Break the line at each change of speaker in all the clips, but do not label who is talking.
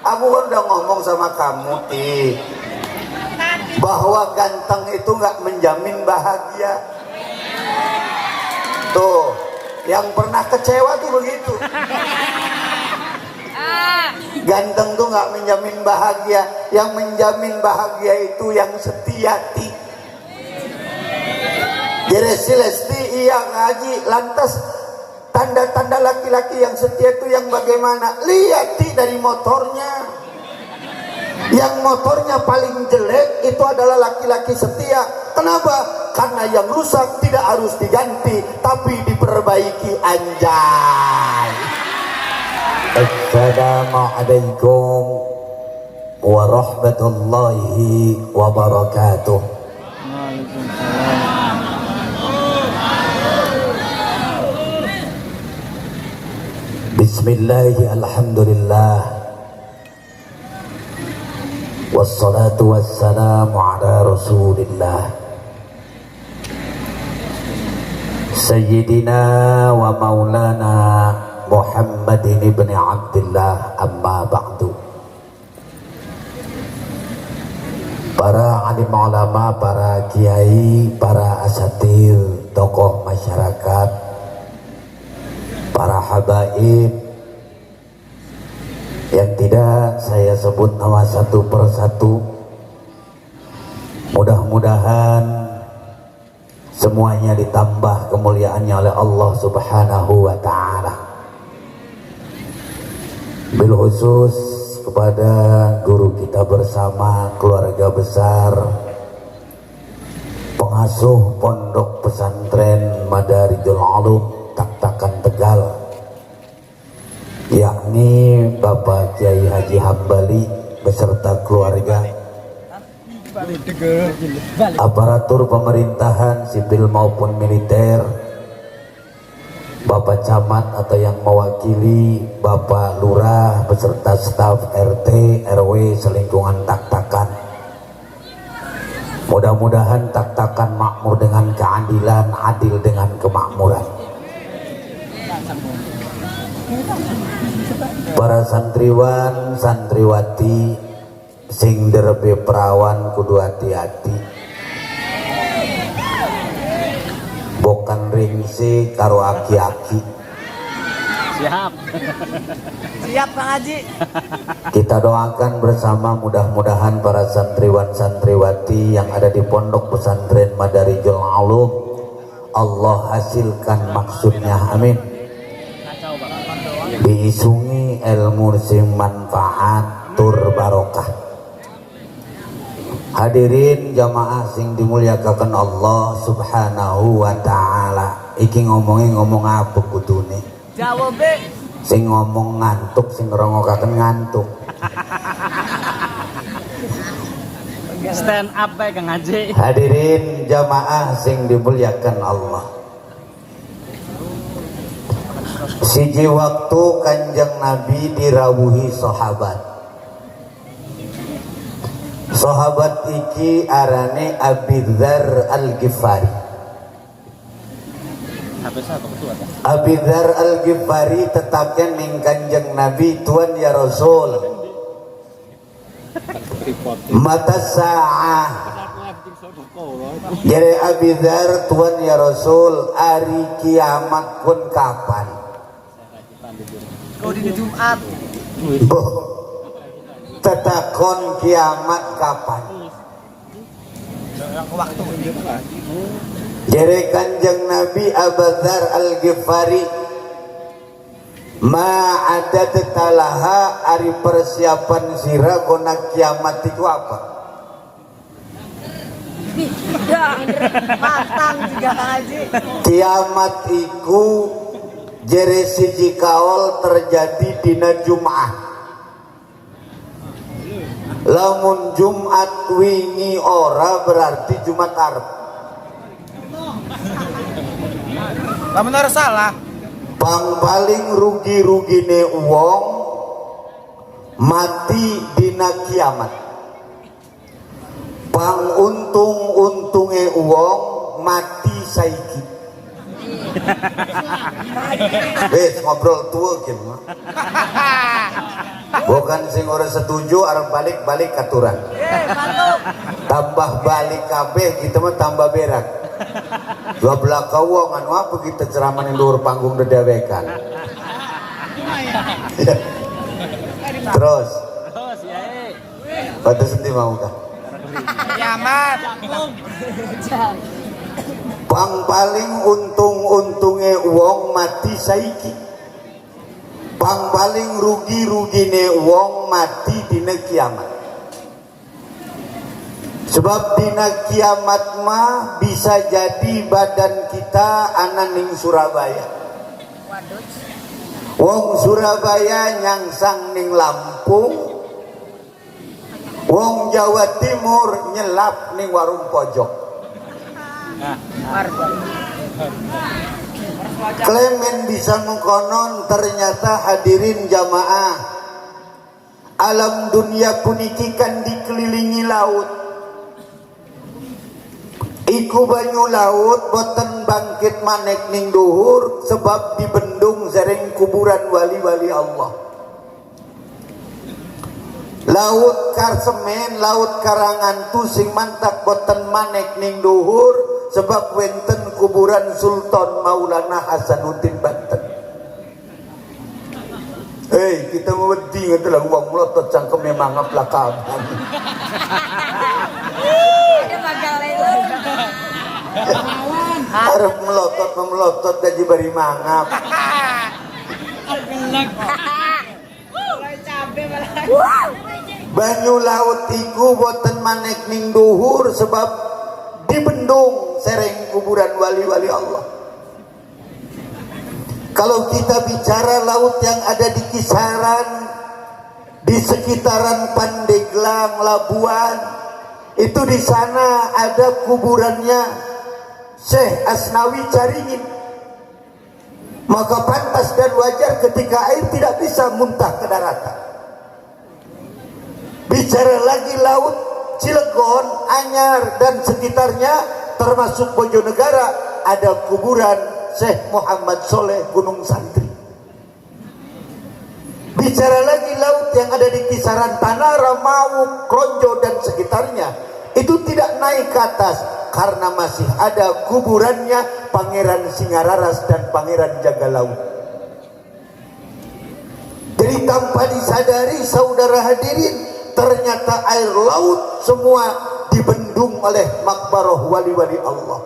Aku kan udah ngomong sama kamu, Ti, bahwa ganteng itu nggak menjamin bahagia. Tuh, yang pernah kecewa tuh begitu. Ganteng tuh nggak menjamin bahagia. Yang menjamin bahagia itu yang setia, Ti. Jadi Lesti iya ngaji, lantas tanda-tanda laki-laki yang setia itu yang bagaimana? Lihat, Ti, dari motornya. Yang motornya paling jelek itu adalah laki-laki setia. Kenapa? Karena yang rusak tidak harus diganti, tapi diperbaiki. Anjay. Assalamualaikum warahmatullahi wabarakatuh. Bismillahirrahmanirrahim. Alhamdulillah. Wassalatu wassalamu ala Rasulillah Sayyidina wa maulana Muhammadin ibn Abdullah, amma ba'du. Para alim ulama, para kiai, para asatir, tokoh masyarakat, para habaib yang tidak saya sebut nama satu persatu, mudah-mudahan semuanya ditambah kemuliaannya oleh Allah Subhanahu wa ta'ala. Bil khusus kepada guru kita bersama, keluarga besar, pengasuh pondok pesantren Madarijul Ulum Tak-Takan Tegal, yakni Bapak Kiai Haji Hambali beserta keluarga, aparatur pemerintahan sipil maupun militer, Bapak Camat atau yang mewakili, Bapak Lurah beserta staf RT RW selingkungan Tak-Takan. Mudah-mudahan Tak-Takan makmur dengan keadilan, adil dengan kemakmuran. Para santriwan santriwati sing derbe perawan kudu hati-hati, bokan ringsi karo aki-aki.
Siap. Siap, Kang Haji.
Kita doakan bersama, mudah-mudahan para santriwan santriwati yang ada di pondok pesantren Madarijul Ulum Allah hasilkan maksudnya, amin. Diisungi ilmu sing manfaat tur barokah. Hadirin jamaah sing dimuliakan Allah Subhanahu wa ta'ala. Iki ngomong apa kudune?
Jawab,
Sing ngomong ngantuk, sing ngerongokaken ngantuk.
Stand up bae Kang Haji.
Hadirin jamaah sing dimuliakan Allah. Siji waktu Kanjeng Nabi dirawuhi sahabat. Sahabat iki arane Abi Dzar Al-Ghifari. Abi Dzar Al-Ghifari tetaken ning Kanjeng Nabi, "Tuan ya Rasul, mata sa'ah." Jadi Abi Dzar, "Tuan ya Rasul, hari kiamat pun kapan?"
Kau di Jumat.
Tetakon kiamat kapan?
Waktu ini.
Jadi Kanjeng Nabi Abu Dzar Al-Ghifari, "Ma ada tetalaha, hari persiapan sira kona kiamat itu apa?"
Ya, matang juga Kang Haji.
Kiamat iku jere siji kaol terjadi dina Jumat. Lamun Jumat wingi ora berarti Jumat Arep.
Lamun ora salah.
Pang paling rugi-rugine wong mati dina kiamat. Pang untung-untunge wong mati saiki. Wes ngobrol tua gimana? Bukan sing ora setuju arep balik aturan. Tambah balik kabeh kita mah tambah berak. Dua belah kawong anu apa kita ceramah yang luar panggung dedawekan. Terus pada senti mau kah?
Kiamat.
Pang paling untung-untunge wong mati saiki. Pang paling rugi-rugine wong mati dina kiamat. Sebab dina kiamat mah bisa jadi badan kita ana ning Surabaya. Wong Surabaya nyangsang ning Lampung. Wong Jawa Timur nyelap ning warung pojok. Klemen bisa mengkonon ternyata hadirin jamaah alam dunia puniki kan dikelilingi laut. Iku banyu laut boten bangkit manek ning duhur sebab dibendung sering kuburan wali-wali Allah. Laut karsemen, laut karangan tu sing mantak boten manek ning duhur sebab wenten kuburan Sultan Maulana Hasanuddin Banten. Kita wedi ngatelah uang melotot cangkem memang aplakam. Harap melotot gaji bari mangap. Banyu laut iku boten manek ning duhur sebab dibendung sereng kuburan wali-wali Allah. Kalau kita bicara laut yang ada di kisaran, di sekitaran Pandeglang, Labuan, itu di sana ada kuburannya Syekh Asnawi Caringin. Maka pantas dan wajar ketika air tidak bisa muntah ke daratan. Bicara lagi laut Cilegon, Anyar dan sekitarnya termasuk Bojonegara ada kuburan Syekh Muhammad Soleh Gunung Santri. Bicara lagi laut yang ada di kisaran Tanara, Mauk, Kronjo dan sekitarnya itu tidak naik ke atas karena masih ada kuburannya Pangeran Singararas dan Pangeran Jagalaut. Jadi tanpa disadari saudara hadirin, ternyata air laut semua dibendung oleh makbarah wali-wali Allah.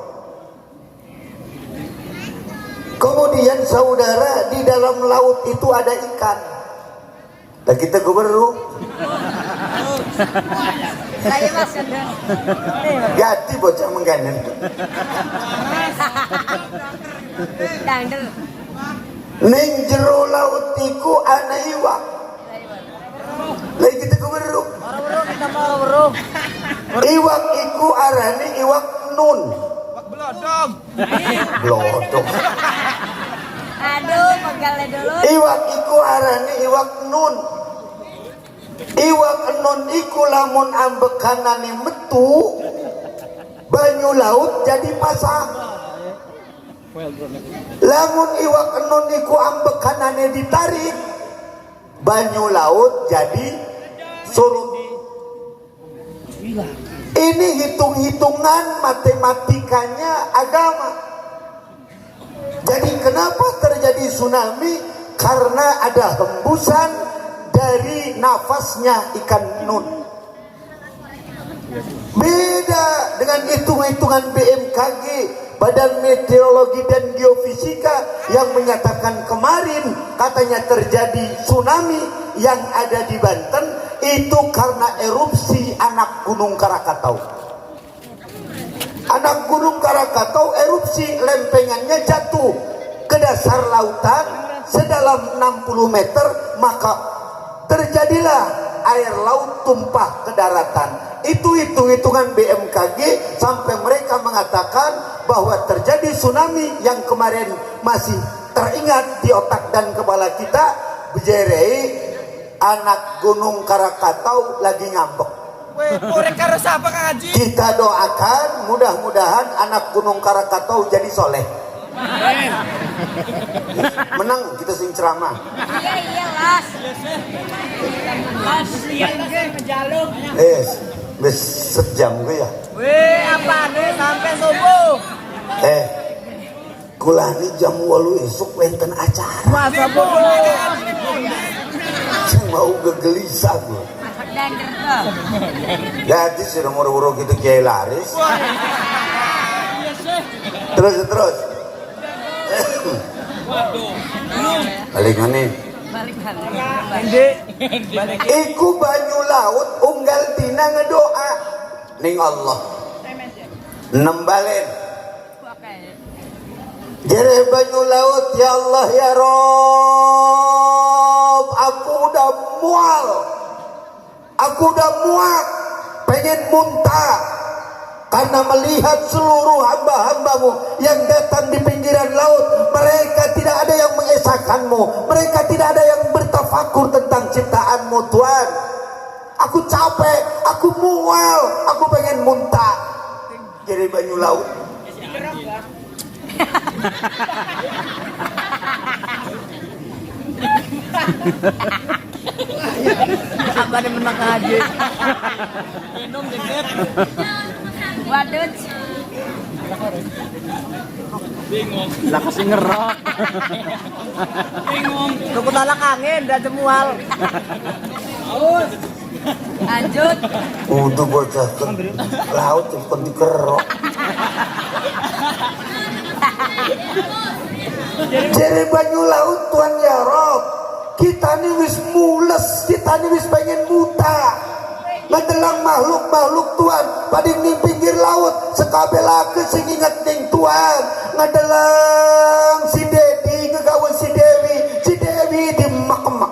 Kemudian saudara, di dalam laut itu ada ikan. Dan kita gubernur gati bocah mengganen. Ning jero laut iku ana iwak. Lagi kita gubernur iwak iku arane iwak nun.
Blodong.
Blodong.
Aduh, pegale dulu.
Iwak iku arane iwak nun. Iwak nun iku lamun ambekanane metu, banyu laut jadi pasang. Lamun iwak nun iku ambekanane ditarik, banyu laut jadi surut. Ini hitung-hitungan matematikanya agama. Jadi kenapa terjadi tsunami? Karena ada hembusan dari nafasnya ikan nun. Beda dengan hitung-hitungan BMKG, Badan Meteorologi dan Geofisika, yang menyatakan kemarin katanya terjadi tsunami yang ada di Banten itu karena erupsi anak Gunung Krakatau. Anak Gunung Krakatau erupsi, lempengannya jatuh ke dasar lautan sedalam 60 meter, maka terjadilah air laut tumpah ke daratan. Itu hitung-hitungan BMKG sampai mereka mengatakan bahwa terjadi tsunami yang kemarin masih teringat di otak dan kepala kita. Bejerei anak Gunung Krakatau lagi ngambek. Kita doakan mudah-mudahan anak Gunung Krakatau jadi soleh. Menang kita sing ceramah.
Iya las. Las lihat ngejaluk.
Wis sejam gue ya.
Weh apa nih sampai subuh.
Kula ini jam 8 esuk wenten acara.
Masa bodoh.
Saya mau gegelisah gue. Jadi sudah muru-muru gitu kiai laris. Terus. Balik mana? Iku banyu laut unggal dina ngedoa ning Allah. Nembalen. Jere banyu laut, ya Allah ya Rob, aku udah muak, pengen muntah karena melihat seluruh hamba-hambamu yang datang di pinggiran laut. Mereka tidak ada yang mengesahkanmu, mereka tidak ada yang bertafakur tentang ciptaanmu Tuhan. Aku capek, aku mual, aku pengen muntah. Jere banyu laut.
Apa ada menang aja. Minum deket. Waduh. Bingung.
Lah kasih ngerok.
Bingung. Tuku talak angin udah jemual. Lanjut.
Udah bocah ke laut pun dikerok. Jadi banyu laut Tuhan ya Rob, kita nih wis mules, kita nih wis pengen muta ngedelang makhluk Tuhan pada ning pinggir laut sekabeh lake sing inget ning Tuhan ngedelang si Dedi ngegawe si Dewi di mak-mak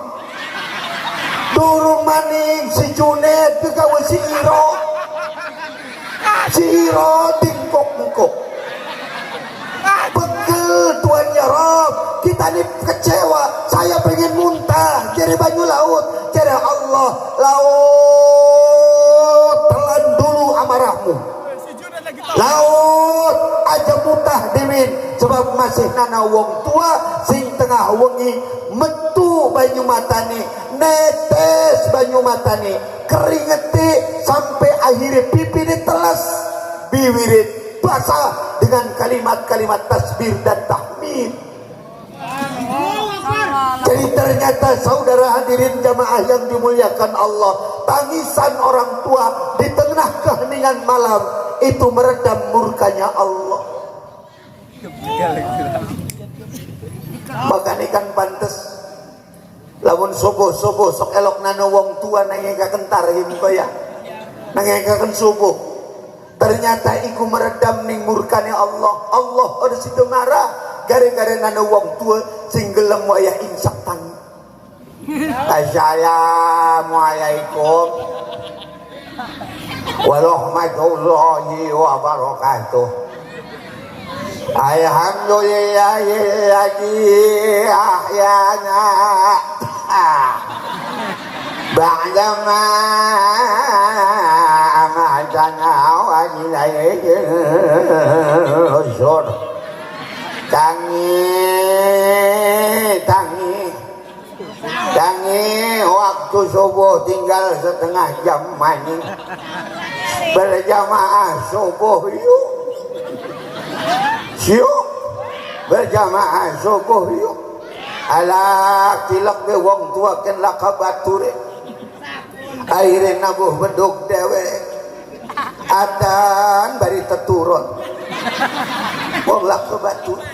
durung maning si Junet ngegawe si Iro tingkok-mengkok. Pegel Tuhan ya Rob, kita ini kecewa, saya pengen muntah. Jadi banyu laut, jadi Allah laut telan dulu amarahmu. Laut aja muntah dimin, sebab masih nana wong tua sing tengah wengi metu banyu matane, netes banyu matane, keringeti sampai akhirnya pipi ditelas, biwirit basah dengan kalimat-kalimat tasbih dan tahmid. Jadi ternyata saudara hadirin jamaah yang dimuliakan Allah, tangisan orang tua di tengah keheningan malam itu meredam murkanya Allah. Maka ikan pantes lamun subuh sok elok nano wong tua nangekaken tarhim kaya nangekaken subuh. Ternyata iku meredam ning murkane Allah. Allah harus itu marah gara-gara nana wong tua sing gelem wayah imsak tangi. Assalamualaikum warahmatullahi wabarakatuh. Alhamdulillahi ahyana ba'dama amatana wa ilayhi nusyur. Tangi waktu subuh tinggal setengah jam maning. Berjamaah subuh yuk berjamaah subuh yuk. Ala tilak be wong tua ken lakabature akhirnya nabuh beduk dewe adan bari teturun wong lakabature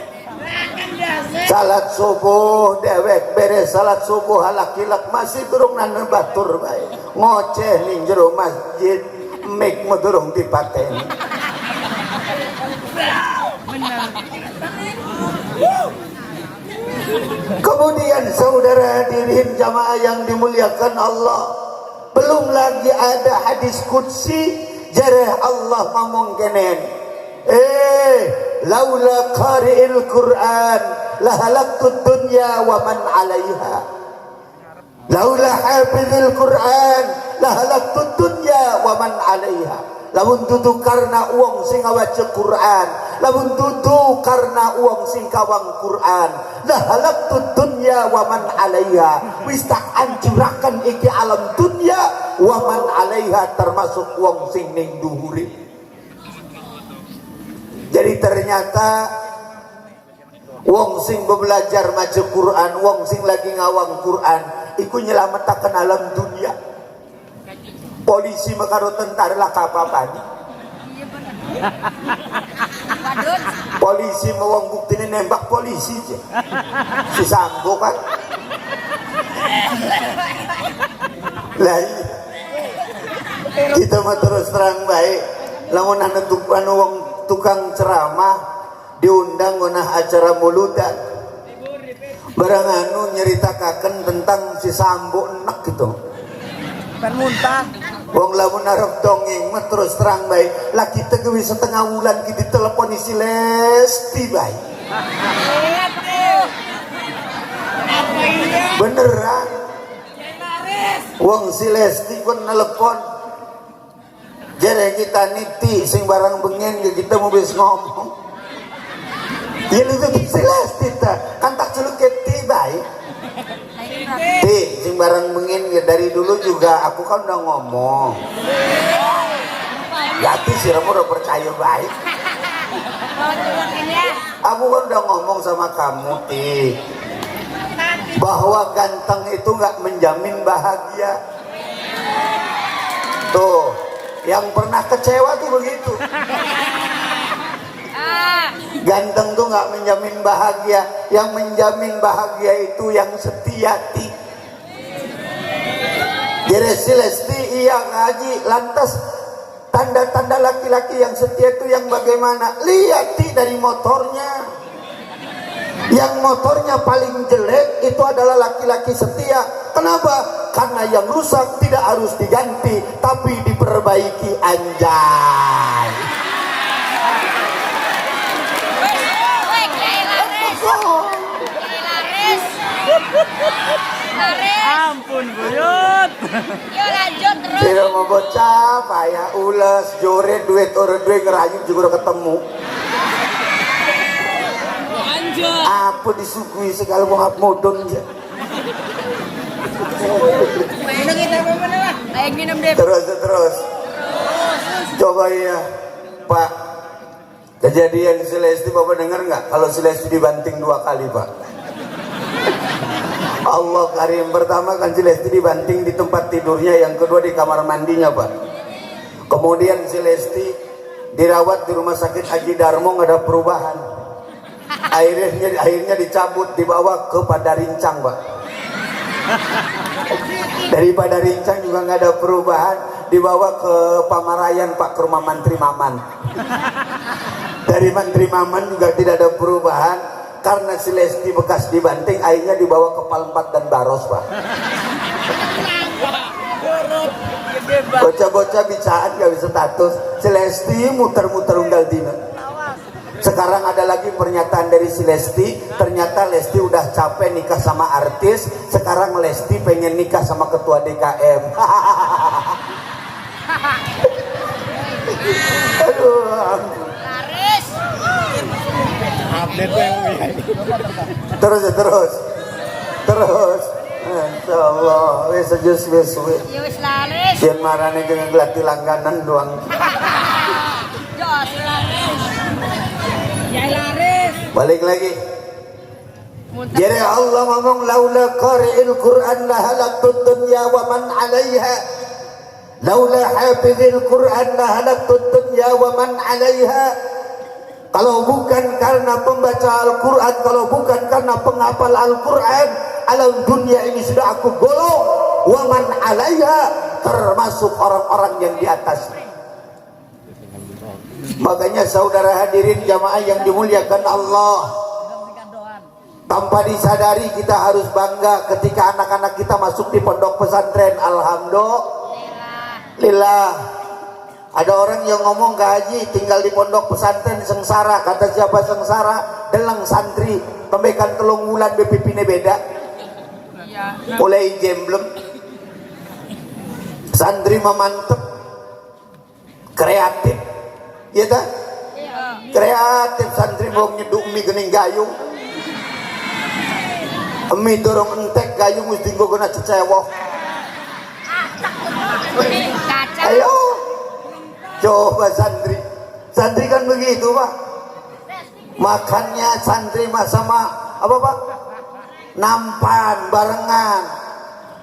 salat subuh dewek beres salat subuh halak-hilak masih durung nang batur bae ngoceh ning jero masjid mik durung dipateni. Kemudian saudara hadirin jamaah yang dimuliakan Allah, belum lagi ada hadis qudsi jarah Allah ngomong kenen, laula qari'il Qur'an lahalaktud dunya wa man 'alaiha. Laula hafizil Qur'an lahalaktud dunya wa man 'alaiha. Lamun dudu karena uang sing ngawaca Quran, lamun dudu karena wong sing kawang Quran. La halaktud dunya wa man 'alaiha. Wis tak ancuraken iki alam dunya wa man 'alaiha, termasuk wong sing ning dhuwure. Jadi ternyata wong sing belajar maca Quran, wong sing lagi ngawang Quran iku nyelametaken alam dunia. Polisi makaro tentara lah apa-apanya. Polisi mau wong buktine nembak polisi aja. Si Sambo kan. Lah kita mah terus terang baik. Lamun ana wong tukang ceramah diundang ngonah acara muludan. Barang anu nyeritakan tentang si Sambo enak gitu.
Permuntah.
Wong lamun arep dongeng mah terus terang baik. Lah kita geus setengah wulan kita telepon si Lesti baik. Beneran. Wong si Lesti pun nelpon. Jadi kita niti sing barang bengen kita mau bis ngomong. Ya lu tuh si Lesti ta, kan tak celuk ti baik. Ti sing barang bengen dari dulu juga aku kan udah ngomong. Ya ti sih kamu udah percaya baik. Aku kan udah ngomong sama kamu ti, bahwa ganteng itu nggak menjamin bahagia. Tuh, yang pernah kecewa tuh begitu. Ganteng tuh nggak menjamin bahagia. Yang menjamin bahagia itu yang setia ti. Jadi si Lesti iya ngaji, lantas tanda-tanda laki-laki yang setia itu yang bagaimana? Lihat ti dari motornya. Yang motornya paling jelek itu adalah laki-laki setia. Kenapa? Karena yang rusak tidak harus diganti, tapi diperbaiki. Anjay.
Ampun buyut. Yuk lanjut terus.
Tidak mau bocah, payah ules, joret duit orang duit ngerayu juga udah ketemu.
Lanjut.
Apa disukui segala mau modon aja.
Minum kita mana lah? Ayo minum deh.
Terus. Coba ya, Pak. Kejadian si Lesti Bapak dengar nggak? Kalau si Lesti dibanting 2 kali, Pak. Allah karim, pertama kan si Lesti dibanting di tempat tidurnya, yang kedua di kamar mandinya, Pak. Kemudian si Lesti dirawat di rumah sakit Haji Darmo, nggak ada perubahan. Akhirnya dicabut, dibawa ke Padarincang, Pak. Dari Padarincang juga nggak ada perubahan, dibawa ke Pamarayan, Pak, ke rumah Mantri Maman. Dari Mantri Maman juga tidak ada perubahan. Karena si Lesti bekas dibanting, akhirnya dibawa ke Palempat dan Baros, Pak. Bocah-bocah bicaan gak bisa status. Si Lesti muter-muter unggal dina. Sekarang ada lagi pernyataan dari si Lesti. Ternyata Lesti udah capek nikah sama artis. Sekarang Lesti pengen nikah sama ketua DKM. Aduh. Terus. Insyaallah wis wis.
Ya wis laris.
Yen marane dengan glati langganan doang.
Jos laris. Ya laris.
Balik lagi. Jadi Allah ngomong laula qari'il Qur'an la halaktud dunya wa man 'alaiha. Laula hafizil Qur'an la halaktud dunya wa man 'alaiha. Kalau bukan karena pembaca Al-Quran, kalau bukan karena penghafal Al-Quran, alam dunia ini sudah aku golong. Waman alaiha, termasuk orang-orang yang di atas. Makanya saudara hadirin jamaah yang dimuliakan Allah, tanpa disadari kita harus bangga ketika anak-anak kita masuk di pondok pesantren. Alhamdulillah. Ada orang yang ngomong ke Haji tinggal di pondok pesantren sengsara. Kata siapa sengsara? Deleng santri pembekan telung wulan BPP-ne beda. Mulai jemblem. Santri memantep, kreatif, ya tak? Kreatif santri mau nyeduk emi gening gayung. Emi dorong entek gayung wis dinggo guna cecewok. Ayo. Coba santri. Santri kan begitu, Pak. Makannya santri mah sama apa, Pak? Nampan barengan.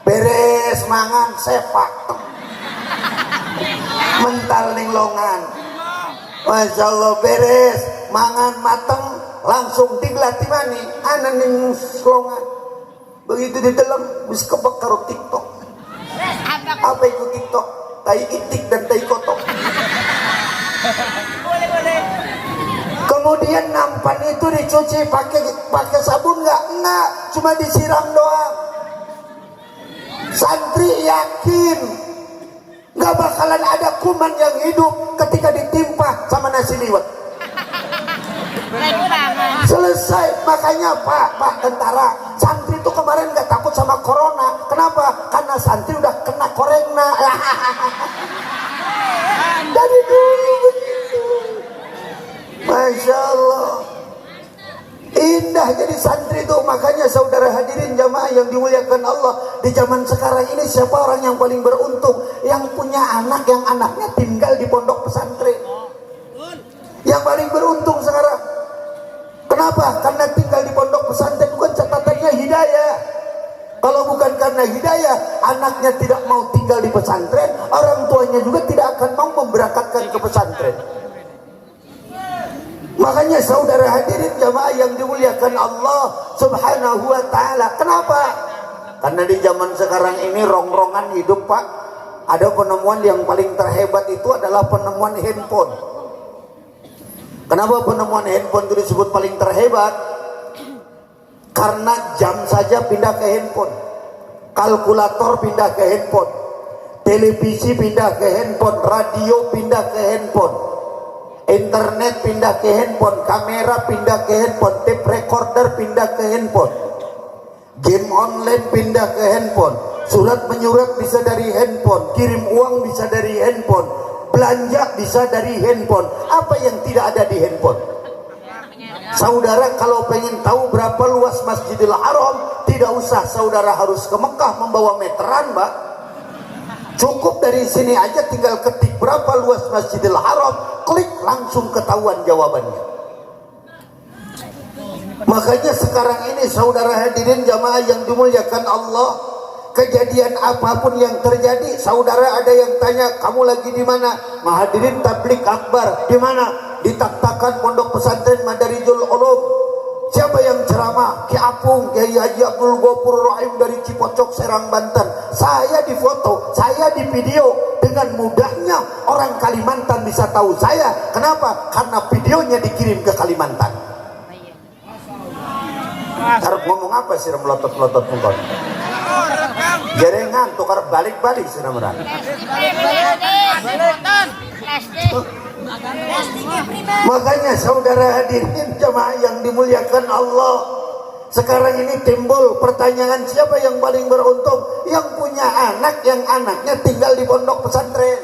Beres mangan sepak. Mental ning longan. Masya Allah beres mangan mateng langsung digelat mani anak ning longan. Begitu ditelem wis kebek karo TikTok. Apa itu TikTok? Tai itik dan tai kotok. Kemudian nampan itu dicuci pakai sabun enggak, cuma disiram doang. Santri yakin nggak bakalan ada kuman yang hidup ketika ditimpa sama nasi liwet. Selesai. Makanya Pak tentara, santri itu kemarin nggak takut sama corona. Kenapa? Karena santri udah kena korena. Dari dulu begitu. Masya Allah, indah jadi santri itu. Makanya saudara hadirin jamaah yang dimuliakan Allah, di zaman sekarang ini siapa orang yang paling beruntung? Yang punya anak yang anaknya tinggal di pondok pesantren. Yang paling beruntung sekarang. Kenapa? Karena tinggal di pondok pesantren bukan catatannya hidayah. Kalau bukan karena hidayah, anaknya tidak mau tinggal di pesantren, orang tuanya juga tidak akan mau memberangkatkan ke pesantren. Makanya saudara hadirin jamaah yang dimuliakan Allah Subhanahu wa ta'ala. Kenapa? Karena di zaman sekarang ini rongrongan hidup, Pak. Ada penemuan yang paling terhebat itu adalah penemuan handphone. Kenapa penemuan handphone itu disebut paling terhebat? Karena jam saja pindah ke handphone, kalkulator pindah ke handphone, televisi pindah ke handphone, radio pindah ke handphone, internet pindah ke handphone, kamera pindah ke handphone, tape recorder pindah ke handphone, game online pindah ke handphone, surat menyurat bisa dari handphone, kirim uang bisa dari handphone, belanja bisa dari handphone. Apa yang tidak ada di handphone? Saudara kalau pengen tahu berapa luas Masjidil Haram, tidak usah saudara harus ke Mekah membawa meteran, Mbak. Cukup dari sini aja tinggal ketik berapa luas Masjidil Haram, klik langsung ketahuan jawabannya. Makanya sekarang ini saudara hadirin jamaah yang dimuliakan Allah, kejadian apapun yang terjadi, saudara ada yang tanya, kamu lagi di mana? Mahadirin tablik akbar, di mana? Ditaktakan pondok pesantren Madarijul Ulum. Siapa yang ceramah? Ki Apung, Kiai Haji Abdul Ghafur Rahim dari Cipocok, Serang, Banten. Saya difoto, saya di video. Dengan mudahnya orang Kalimantan bisa tahu saya. Kenapa? Karena videonya dikirim ke Kalimantan. Harap ngomong apa sih melotot-melotot muka? Jaringan tukar balik-balik sih namanya. Makanya saudara hadirin jamaah yang dimuliakan Allah, sekarang ini timbul pertanyaan, siapa yang paling beruntung? Yang punya anak yang anaknya tinggal di pondok pesantren.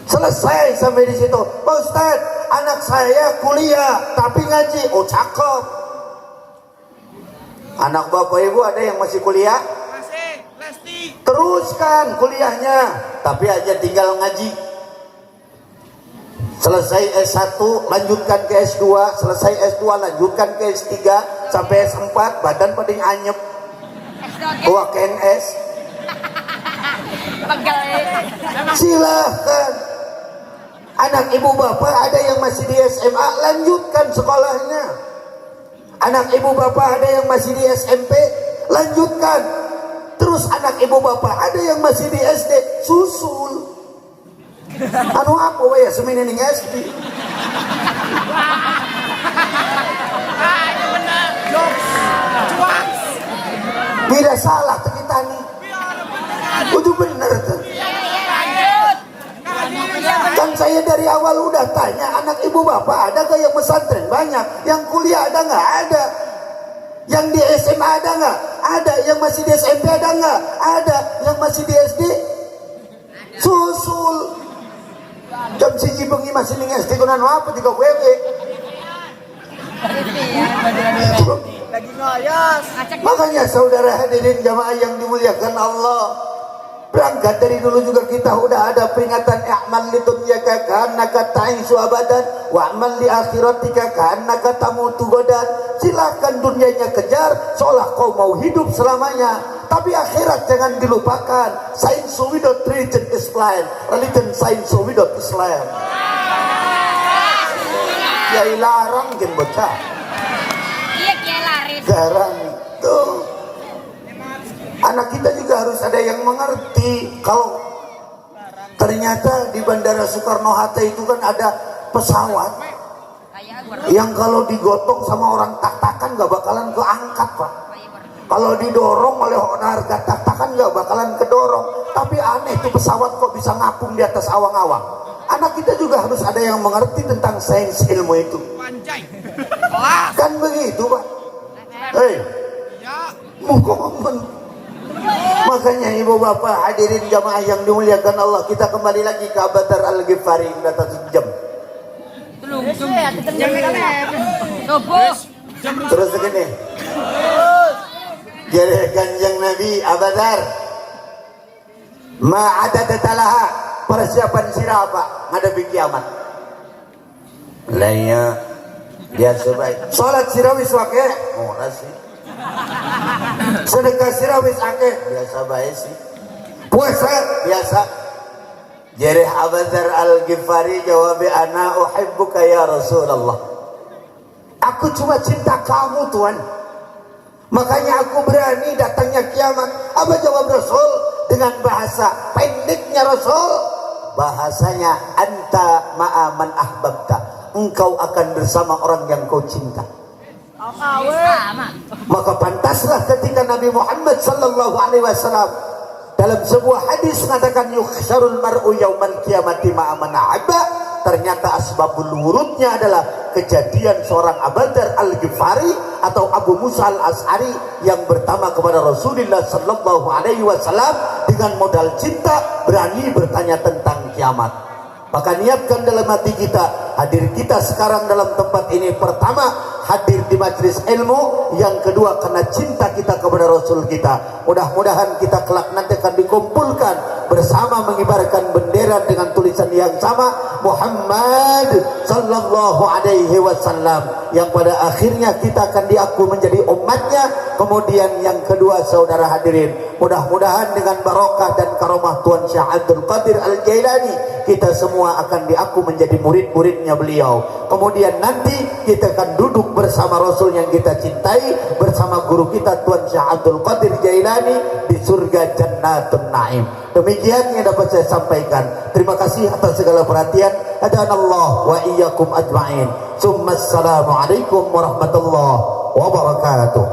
Selesai sampai di situ. Pak Ustaz, anak saya kuliah tapi ngaji. Oh cakep. Anak bapak ibu ada yang masih kuliah? Teruskan kuliahnya, tapi aja tinggal ngaji. Selesai S1 lanjutkan ke S2, selesai S2 lanjutkan ke S3 sampai S4, badan paling anyep. Tua KNS. Silahkan. Anak ibu bapak ada yang masih di SMA, lanjutkan sekolahnya. Anak ibu bapak ada yang masih di SMP, lanjutkan. Terus anak ibu bapak ada yang masih di SD, susul. Anu apa ya semini ning SD? Tidak salah tuh kita nih. Itu bener tuh. Kan saya dari awal udah tanya, anak ibu bapak ada gak yang pesantren? Banyak. Yang kuliah ada nggak? Ada. Yang di SMA ada nggak? Ada. Yang masih di SMP ada nggak? Ada. Yang masih di SD? Susul. Jam siji bengi masih ning SD kunan apa tiga wewe.
Yos.
Makanya saudara hadirin jamaah yang dimuliakan Allah, berangkat dari dulu juga kita udah ada peringatan i'mal li dunyaka ka'annaka ta'ishu abadan wa amal li akhiratika ka'annaka tamutu godan. Silakan dunianya kejar seolah kau mau hidup selamanya, tapi akhirat jangan dilupakan. Science without religion is blind, religion science without Islam. Kiai larang gen bocah.
Iya kiai laris.
Garang tuh. Anak kita juga harus ada yang mengerti kalau ternyata di Bandara Soekarno-Hatta itu kan ada pesawat yang kalau digotong sama orang tak-takan gak bakalan keangkat, Pak. Kalau didorong oleh harga tak-takan gak bakalan kedorong. Tapi aneh tuh pesawat kok bisa ngapung di atas awang-awang. Anak kita juga harus ada yang mengerti tentang sains ilmu itu. Kan begitu, Pak. Hei, makanya ibu bapak hadirin jamaah yang dimuliakan Allah, kita kembali lagi ke Abu Dzar Al-Ghifari. Udah 1 jam. Terus begini. Jadi kanjeng Nabi Abu Dzar, ma'adadatalaha, persiapan sirah apa ngadepi kiamat. Lainnya biasa baik. Salat sirawis wake murah sih. Sedekah sirawis ake biasa baik sih. Puasa biasa. Jereh Abu Dzar Al-Ghifari jawab, ana uhibbuka ya Rasulullah. Aku cuma cinta kamu Tuhan. Makanya aku berani datangnya kiamat. Apa jawab Rasul dengan bahasa pendeknya Rasul? Bahasanya anta ma'a man ahbabta. Engkau akan bersama orang yang kau cinta. Maka pantaslah ketika Nabi Muhammad sallallahu alaihi wasallam dalam sebuah hadis mengatakan yukhsharul mar'u yaumal qiyamati ma'a man ahabba. Ternyata asbabul wurudnya adalah kejadian seorang Abu Dzar Al-Ghifari atau Abu Musa Al-Asy'ari yang bertama kepada Rasulullah sallallahu alaihi wasallam dengan modal cinta berani bertanya tentang kiamat. Maka niatkan dalam hati kita, hadir kita sekarang dalam tempat ini, pertama hadir di majelis ilmu, yang kedua karena cinta kita kepada Rasul kita. Mudah-mudahan kita kelak nanti akan dikumpulkan bersama mengibarkan bendera dengan tulisan yang sama, Muhammad sallallahu alaihi wasallam, yang pada akhirnya kita akan diaku menjadi umatnya. Kemudian yang kedua saudara hadirin, mudah-mudahan dengan barokah dan karomah Tuan Syekh Abdul Qadir Al-Jailani kita semua akan diaku menjadi murid-muridnya beliau. Kemudian nanti kita akan duduk bersama Rasul yang kita cintai, bersama guru kita Tuan Syekh Abdul Qadir Jailani di surga Jannatun Naim. Demikian yang dapat saya sampaikan. Terima kasih atas segala perhatian. Hadanallah wa iyyakum ajma'in. Assalamualaikum warahmatullahi wabarakatuh.